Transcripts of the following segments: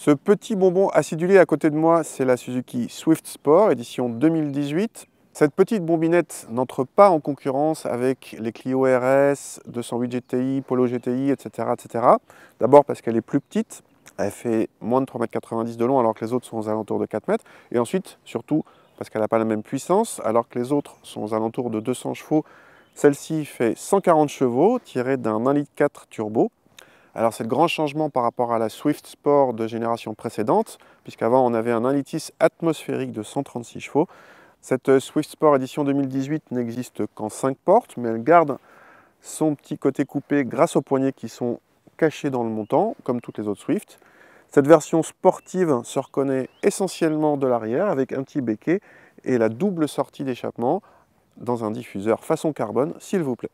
Ce petit bonbon acidulé à côté de moi, c'est la Suzuki Swift Sport, édition 2018. Cette petite bombinette n'entre pas en concurrence avec les Clio RS, 208 GTI, Polo GTI, etc. etc. D'abord parce qu'elle est plus petite, elle fait moins de 3,90 m de long alors que les autres sont aux alentours de 4 mètres. Et ensuite, surtout, parce qu'elle n'a pas la même puissance, alors que les autres sont aux alentours de 200 chevaux, celle-ci fait 140 chevaux, tirée d'un 1,4 litre turbo. Alors c'est le grand changement par rapport à la Swift Sport de génération précédente, puisqu'avant on avait un 1,6 litre atmosphérique de 136 chevaux. Cette Swift Sport édition 2018 n'existe qu'en 5 portes, mais elle garde son petit côté coupé grâce aux poignées qui sont cachés dans le montant, comme toutes les autres Swift. Cette version sportive se reconnaît essentiellement de l'arrière avec un petit béquet et la double sortie d'échappement dans un diffuseur façon carbone, s'il vous plaît.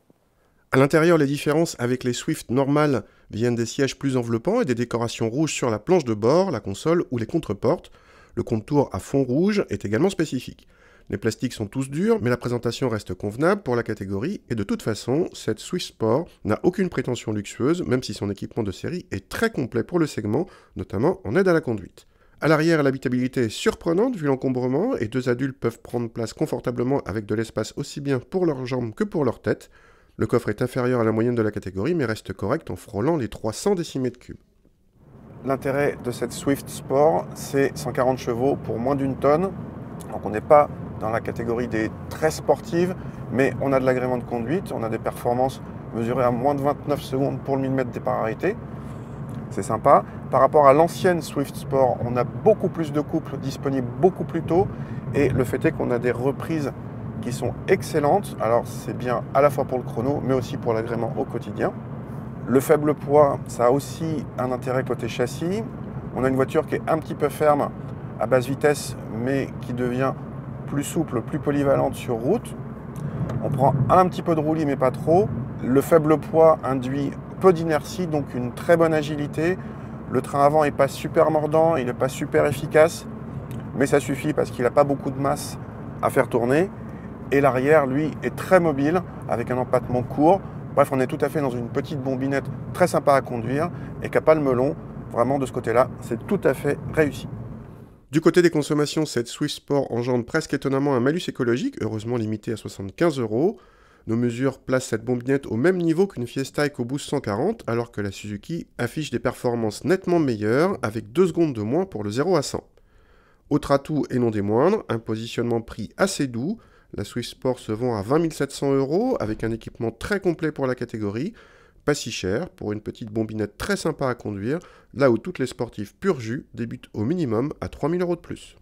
À l'intérieur, les différences avec les Swift normales viennent des sièges plus enveloppants et des décorations rouges sur la planche de bord, la console ou les contreportes. Le contour à fond rouge est également spécifique. Les plastiques sont tous durs, mais la présentation reste convenable pour la catégorie et de toute façon, cette Swift Sport n'a aucune prétention luxueuse, même si son équipement de série est très complet pour le segment, notamment en aide à la conduite. À l'arrière, l'habitabilité est surprenante vu l'encombrement et deux adultes peuvent prendre place confortablement avec de l'espace aussi bien pour leurs jambes que pour leur tête. Le coffre est inférieur à la moyenne de la catégorie, mais reste correct en frôlant les 300 décimètres cubes. L'intérêt de cette Swift Sport, c'est 140 chevaux pour moins d'une tonne. Donc on n'est pas dans la catégorie des très sportives, mais on a de l'agrément de conduite, on a des performances mesurées à moins de 29 secondes pour le millimètre de départ arrêté. C'est sympa. Par rapport à l'ancienne Swift Sport, on a beaucoup plus de couples disponibles beaucoup plus tôt, et le fait est qu'on a des reprises qui sont excellentes. Alors c'est bien à la fois pour le chrono, mais aussi pour l'agrément au quotidien. Le faible poids, ça a aussi un intérêt côté châssis. On a une voiture qui est un petit peu ferme à basse vitesse, mais qui devient plus souple, plus polyvalente sur route. On prend un petit peu de roulis, mais pas trop. Le faible poids induit peu d'inertie, donc une très bonne agilité. Le train avant n'est pas super mordant, il n'est pas super efficace, mais ça suffit parce qu'il n'a pas beaucoup de masse à faire tourner. Et l'arrière, lui, est très mobile, avec un empattement court. Bref, on est tout à fait dans une petite bombinette très sympa à conduire et qui n'a pas le melon. Vraiment, de ce côté-là, c'est tout à fait réussi. Du côté des consommations, cette Swift Sport engendre presque étonnamment un malus écologique, heureusement limité à 75 €. Nos mesures placent cette bombinette au même niveau qu'une Fiesta EcoBoost 140, alors que la Suzuki affiche des performances nettement meilleures, avec 2 secondes de moins pour le 0 à 100. Autre atout et non des moindres, un positionnement prix assez doux. La Swift Sport se vend à 20 700 € avec un équipement très complet pour la catégorie, pas si cher pour une petite bombinette très sympa à conduire, là où toutes les sportives pur jus débutent au minimum à 3 000 € de plus.